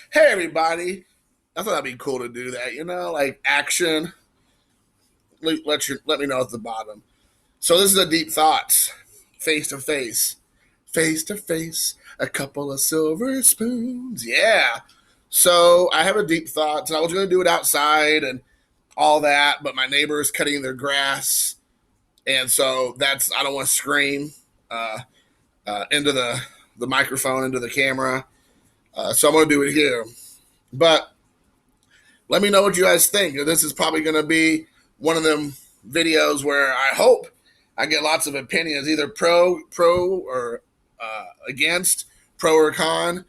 Hey, everybody. I thought that'd be cool to do that, like action. Let me know at the bottom. So this is a deep thoughts, face to face, a couple of silver spoons. Yeah. So I have a deep thoughts, and I was going to do it outside and all that, but my neighbor is cutting their grass, and so that's I don't want to scream uh, into the microphone, into the camera. So I'm going to do it here. But let me know what you guys think. This is probably going to be one of them videos where I hope I get lots of opinions, either pro or against, pro or con.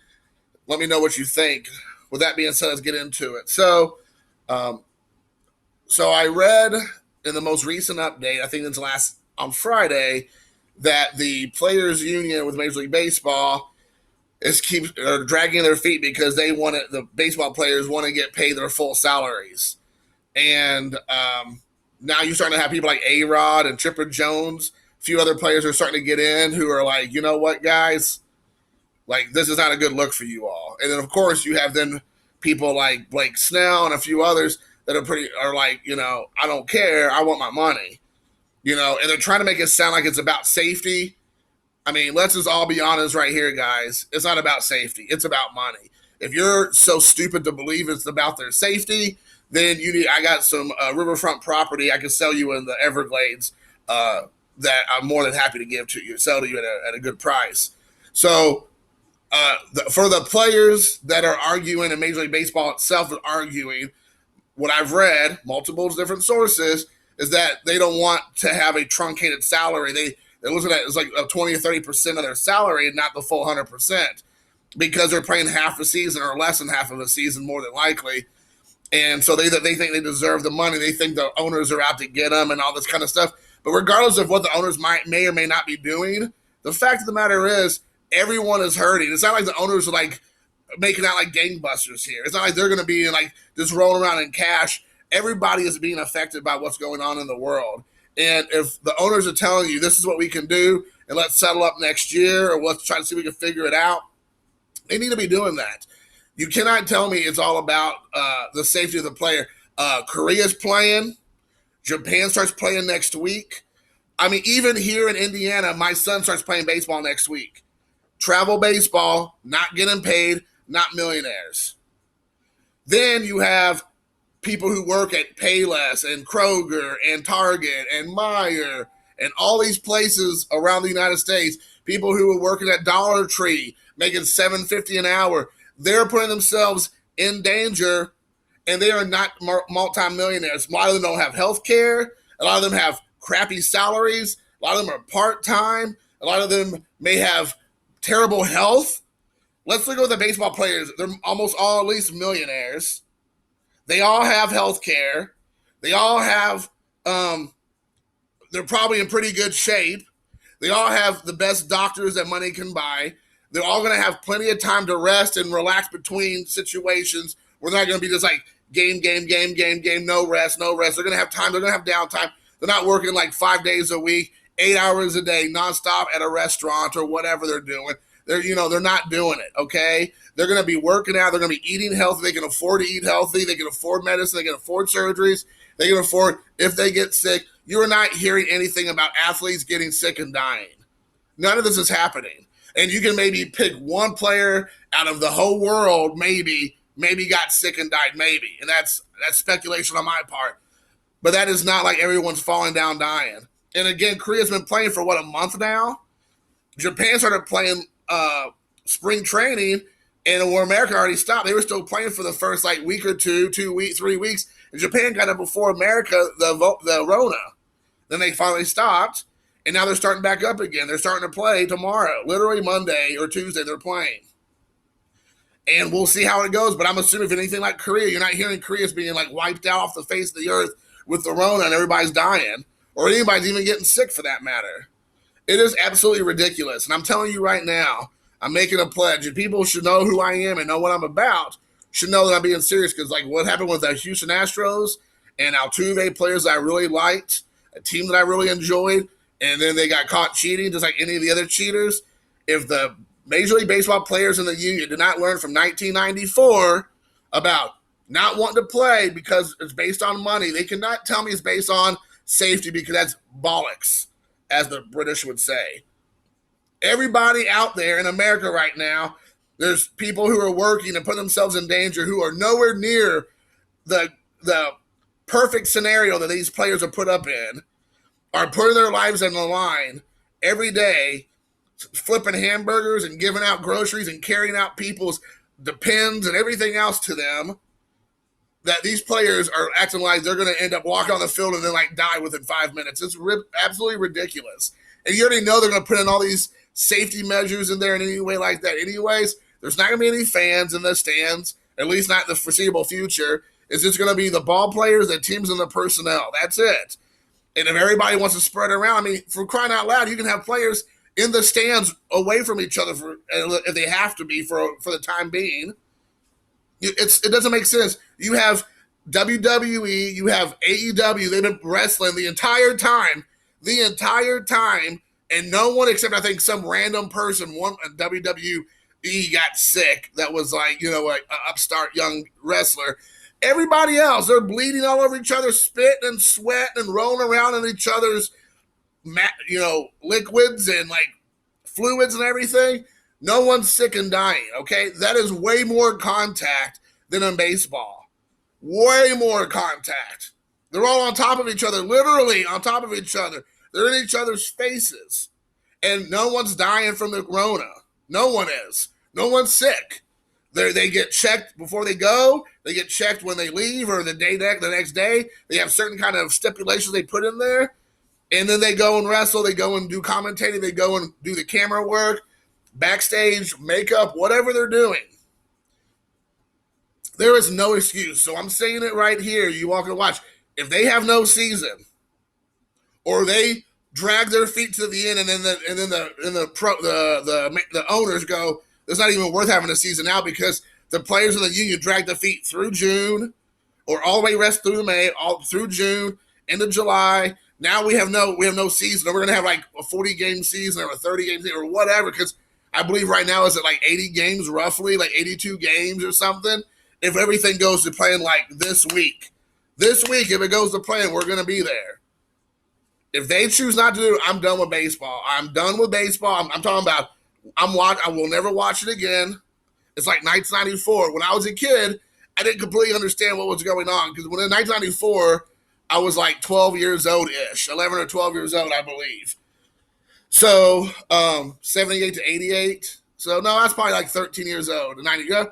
Let me know what you think. With that being said, let's get into it. Um, so I read in the most recent update, I think it's last on Friday, that the players' union with Major League Baseball is keep dragging their feet because they want it. The baseball players want to get paid their full salaries, and now you're starting to have people like A Rod and Chipper Jones. A few other players are starting to get in who are like, you know what, guys, like this is not a good look for you all. And then of course you have then people like Blake Snell and a few others that are like, I don't care, I want my money, and they're trying to make it sound like it's about safety. I mean, let's just all be honest right here, guys. It's not about safety. It's about money. If you're so stupid to believe it's about their safety, then I got some riverfront property I can sell you in the Everglades that I'm more than happy to sell to you at a good price. So for the players that are arguing, and Major League Baseball itself is arguing, what I've read, multiple different sources, is that they don't want to have a truncated salary. They're looking at it's like 20 or 30% of their salary and not the full 100% because they're playing half a season or less than half of a season more than likely. And so they think they deserve the money. They think the owners are out to get them and all this kind of stuff. But regardless of what the owners may or may not be doing, the fact of the matter is everyone is hurting. It's not like the owners are like making out like gangbusters here. It's not like they're going to be like just rolling around in cash. Everybody is being affected by what's going on in the world. And if the owners are telling you this is what we can do and let's settle up next year or let's try to see if we can figure it out, they need to be doing that. You cannot tell me it's all about the safety of the player. Korea's playing. Japan starts playing next week. I mean, even here in Indiana, my son starts playing baseball next week. Travel baseball, not getting paid, not millionaires. Then you have people who work at Payless and Kroger and Target and Meijer and all these places around the United States, people who are working at Dollar Tree making $7.50 an hour, they're putting themselves in danger, and they are not multimillionaires. A lot of them don't have health care. A lot of them have crappy salaries. A lot of them are part-time. A lot of them may have terrible health. Let's look at the baseball players. They're almost all at least millionaires. They all have health care. They all have, they're probably in pretty good shape. They all have the best doctors that money can buy. They're all going to have plenty of time to rest and relax between situations. We're not going to be just like game, no rest. They're going to have time. They're going to have downtime. They're not working like 5 days a week, 8 hours a day, nonstop at a restaurant or whatever they're doing. They're not doing it, okay? They're going to be working out. They're going to be eating healthy. They can afford to eat healthy. They can afford medicine. They can afford surgeries. They can afford, if they get sick, you are not hearing anything about athletes getting sick and dying. None of this is happening. And you can maybe pick one player out of the whole world, maybe got sick and died, maybe. And that's speculation on my part. But that is not like everyone's falling down dying. And again, Korea's been playing for, a month now? Japan started playing spring training, and where America already stopped, they were still playing for the first week or 2 weeks, 3 weeks. And Japan got it before America, the Rona. Then they finally stopped, and now they're starting back up again. They're starting to play tomorrow. Literally Monday or Tuesday they're playing. And we'll see how it goes. But I'm assuming if anything like Korea, you're not hearing Korea's being wiped out off the face of the earth with the Rona and everybody's dying, or anybody's even getting sick for that matter. It is absolutely ridiculous. And I'm telling you right now, I'm making a pledge. And people should know who I am and know what I'm about, should know that I'm being serious. Because what happened with the Houston Astros and Altuve, players that I really liked, a team that I really enjoyed, and then they got caught cheating just like any of the other cheaters. If the Major League Baseball players in the union did not learn from 1994 about not wanting to play because it's based on money. They cannot tell me it's based on safety because that's bollocks, as the British would say. Everybody out there in America right now, there's people who are working and put themselves in danger who are nowhere near the perfect scenario that these players are put up in, are putting their lives on the line every day, flipping hamburgers and giving out groceries and carrying out people's depends and everything else to them, that these players are acting like they're going to end up walking on the field and then like die within 5 minutes. It's absolutely ridiculous. And you already know they're going to put in all these safety measures in there in any way like that. Anyways, there's not going to be any fans in the stands, at least not in the foreseeable future. It's just going to be the ball players, the teams, and the personnel. That's it. And if everybody wants to spread around, I mean, for crying out loud, you can have players in the stands away from each other if they have to be for the time being. It doesn't make sense. You have WWE, you have AEW, they've been wrestling the entire time, and no one except I think some random person, one WWE got sick that was like, an upstart young wrestler. Everybody else, they're bleeding all over each other, spitting and sweating and rolling around in each other's, liquids and like fluids and everything. No one's sick and dying, okay? That is way more contact than in baseball. Way more contact. They're all on top of each other, literally on top of each other. They're in each other's faces. And no one's dying from the Rona. No one is. No one's sick. They get checked before they go. They get checked when they leave or the next day. They have certain kind of stipulations they put in there. And then they go and wrestle. They go and do commentating. They go and do the camera work, backstage, makeup, whatever they're doing. There is no excuse. So I'm saying it right here. You walk and watch. If they have no season, or they drag their feet to the end, and then the owners go, it's not even worth having a season now because the players in the union drag their feet through June, or all the way rest through May, all through June, into July. Now we have no season. Or we're gonna have like a 40-game season or a 30-game season or whatever. Because I believe right now is it like 80 games roughly, like 82 games or something. If everything goes to playing like this week, if it goes to playing, we're gonna be there. If they choose not to do it, I'm done with baseball. I'm done with baseball. I'm talking about. I will never watch it again. It's like 1994. When I was a kid, I didn't completely understand what was going on because when in 1994. I was like 12 years old-ish, 11 or 12 years old, I believe. So, 78 to 88. So, no, that's probably like 13 years old. 90, I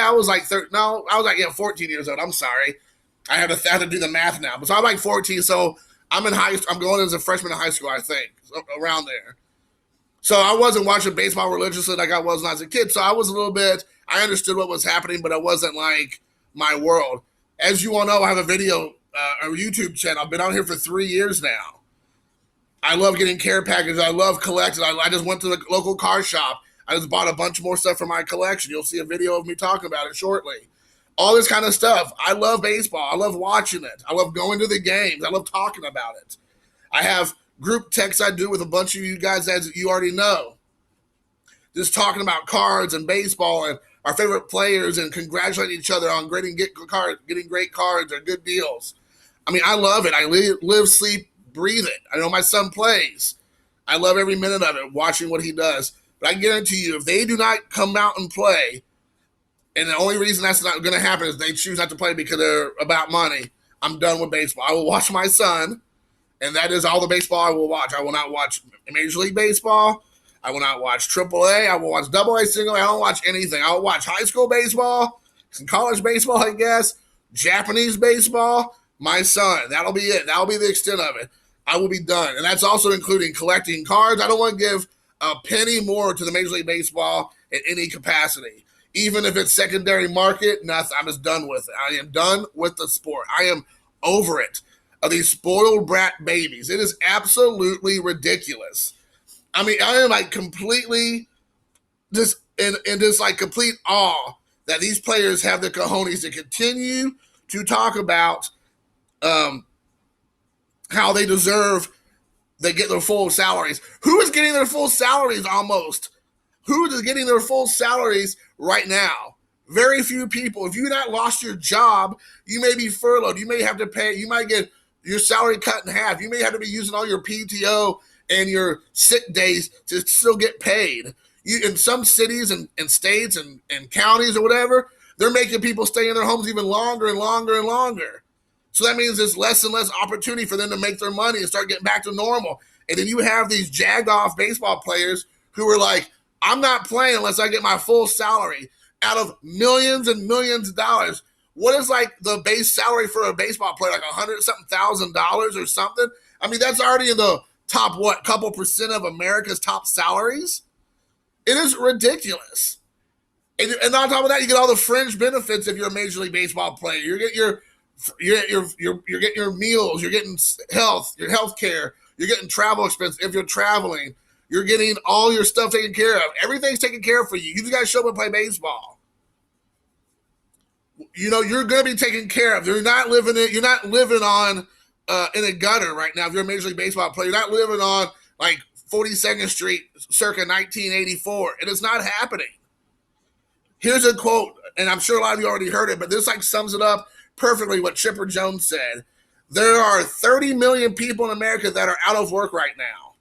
was like 14 years old. I'm sorry. I have to do the math now. But so I'm like 14. So I'm going as a freshman in high school, I think, around there. So I wasn't watching baseball religiously like I was when I was a kid. So I was I understood what was happening, but it wasn't like my world. As you all know, I have a YouTube channel. I've been on here for 3 years now. I love getting care packages. I love collecting. I just went to the local car shop. I just bought a bunch more stuff for my collection. You'll see a video of me talking about it shortly. All this kind of stuff. I love baseball. I love watching it. I love going to the games. I love talking about it. I have group texts I do with a bunch of you guys, as you already know. Just talking about cards and baseball and our favorite players and congratulating each other on getting great cards or good deals. I mean, I love it. I live, sleep, breathe it. I know my son plays. I love every minute of it, watching what he does. But I guarantee you, if they do not come out and play, and the only reason that's not going to happen is they choose not to play because they're about money, I'm done with baseball. I will watch my son, and that is all the baseball I will watch. I will not watch Major League Baseball. I will not watch AAA. I will watch AA, single A. I don't watch anything. I will watch high school baseball, some college baseball, I guess, Japanese baseball. My son, that'll be it. That'll be the extent of it. I will be done. And that's also including collecting cards. I don't want to give a penny more to the Major League Baseball in any capacity. Even if it's secondary market, nothing. I'm just done with it. I am done with the sport. I am over it. Of these spoiled brat babies. It is absolutely ridiculous. I mean, I am like completely just in this like complete awe that these players have the cojones to continue to talk about how they get their full salaries. Who is getting their full salaries almost? Who is getting their full salaries right now? Very few people. If you not lost your job, you may be furloughed. You may have to pay. You might get your salary cut in half. You may have to be using all your PTO and your sick days to still get paid. In some cities and states and counties or whatever, they're making people stay in their homes even longer and longer and longer. So that means there's less and less opportunity for them to make their money and start getting back to normal. And then you have these jagoff baseball players who are like, I'm not playing unless I get my full salary out of millions and millions of dollars. What is like the base salary for a baseball player? Like $100,000 or something? I mean, that's already in the top, couple percent of America's top salaries? It is ridiculous. And on top of that, you get all the fringe benefits if you're a Major League Baseball player. You get you're getting your meals, you're getting your health care, you're getting travel expense if you're traveling, you're getting all your stuff taken care of. Everything's taken care of for you. You just got to show up and play baseball. You're going to be taken care of. You're not living on in a gutter right now. If you're a Major League Baseball player, you're not living on like 42nd Street circa 1984. It is not happening. Here's a quote, and I'm sure a lot of you already heard it, but this like sums it up perfectly what Chipper Jones said. There are 30 million people in America that are out of work right now.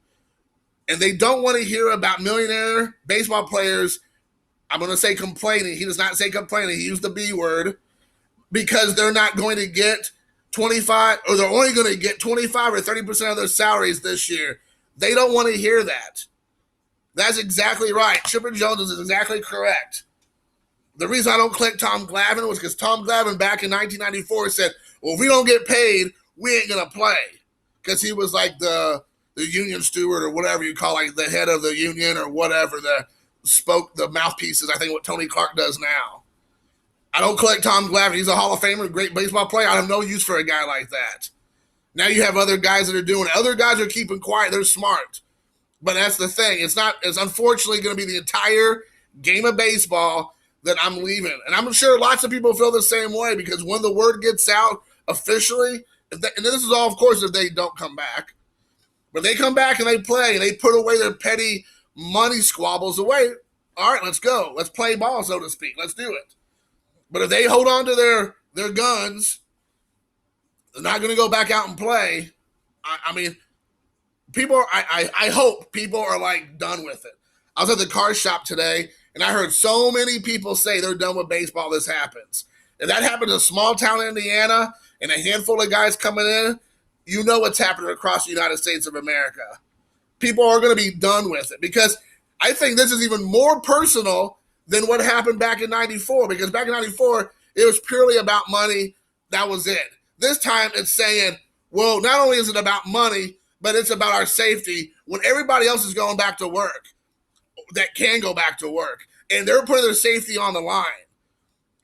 And they don't want to hear about millionaire baseball players. I'm going to say complaining. He does not say complaining. He used the B word, because they're not going to get 25, or they're only going to get 25 or 30% of their salaries this year. They don't want to hear that. That's exactly right. Chipper Jones is exactly correct. The reason I don't click Tom Glavine was because Tom Glavine back in 1994 said, well, if we don't get paid, we ain't going to play. Because he was like the union steward or whatever you call, like the head of the union or whatever, the mouthpieces, I think what Tony Clark does now. I don't collect Tom Glavine. He's a Hall of Famer, great baseball player. I have no use for a guy like that. Now you have other guys that are doing it. Other guys are keeping quiet. They're smart. But that's the thing. It's unfortunately going to be the entire game of baseball that I'm leaving. And I'm sure lots of people feel the same way, because when the word gets out officially, and this is all, of course, if they don't come back. But they come back and they play and they put away their petty money squabbles away. All right, let's go. Let's play ball, so to speak. Let's do it. But if they hold on to their guns, they're not going to go back out and play. I mean, I hope people are like done with it. I was at the car shop today, and I heard so many people say they're done with baseball. This happens. If that happens in a small town in Indiana and a handful of guys coming in, you know what's happening across the United States of America. People are going to be done with it, because I think this is even more personal than what happened back in 94, because back in 94, it was purely about money. That was it. This time it's saying, well, not only is it about money, but it's about our safety when everybody else is going back to work that can go back to work. And they're putting their safety on the line.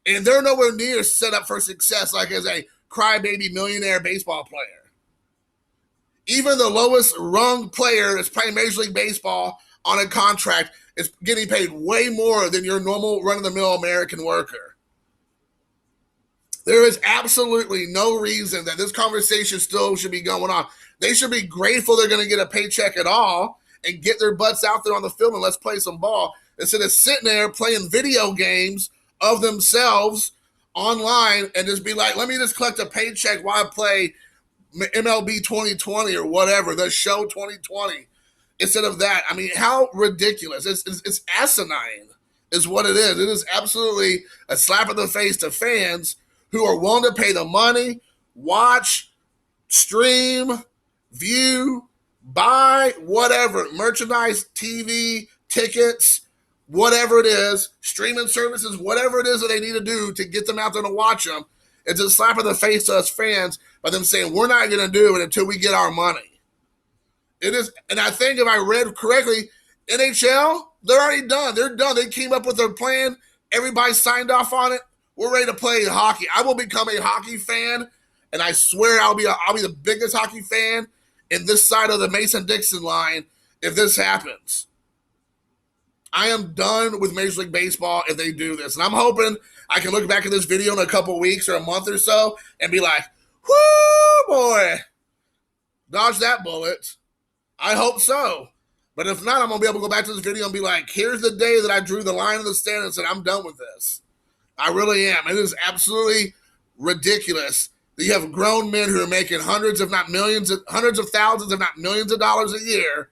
And they're nowhere near set up for success like as a crybaby millionaire baseball player. Even the lowest rung player that's playing Major League Baseball on a contract is getting paid way more than your normal run-of-the-mill American worker. There is absolutely no reason that this conversation still should be going on. They should be grateful they're going to get a paycheck at all and get their butts out there on the field and let's play some ball, instead of sitting there playing video games of themselves online and just be like, let me just collect a paycheck while I play MLB 2020 or whatever, the show 2020. Instead of that, I mean, how ridiculous. It's asinine is what it is. It is absolutely a slap in the face to fans who are willing to pay the money, watch, stream, view, buy, whatever, merchandise, TV, tickets, whatever it is, streaming services, whatever it is that they need to do to get them out there to watch them. It's a slap in the face to us fans by them saying, we're not going to do it until we get our money. It is, and I think if I read correctly, NHL, they're already done. They're done. They came up with their plan. Everybody signed off on it. We're ready to play hockey. I will become a hockey fan, and I swear I'll be the biggest hockey fan in this side of the Mason-Dixon line if this happens. I am done with Major League Baseball if they do this. And I'm hoping I can look back at this video in a couple of weeks or a month or so and be like, whoo, boy, dodge that bullet. I hope so. But if not, I'm going to be able to go back to this video and be like, here's the day that I drew the line in the sand and said, I'm done with this. I really am. It is absolutely ridiculous that you have grown men who are making hundreds, if not millions, hundreds of thousands, if not millions of dollars a year,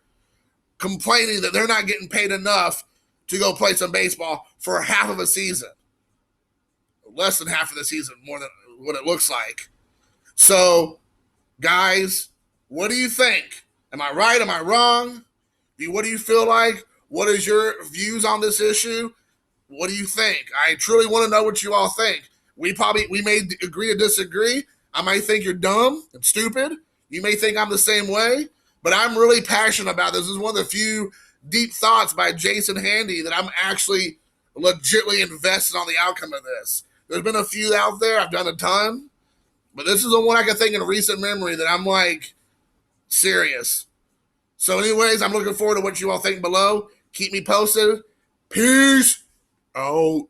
complaining that they're not getting paid enough to go play some baseball for half of a season. Less than half of the season, more than what it looks like. So, guys, what do you think? Am I right? Am I wrong? What do you feel like? What is your views on this issue? What do you think? I truly want to know what you all think. We may agree to disagree. I might think you're dumb and stupid. You may think I'm the same way, but I'm really passionate about this. This is one of the few deep thoughts by Jason Handy that I'm actually legitimately invested on the outcome of this. There's been a few out there. I've done a ton, but this is the one I can think in recent memory that I'm like serious. So anyways, I'm looking forward to what you all think below. Keep me posted. Peace out.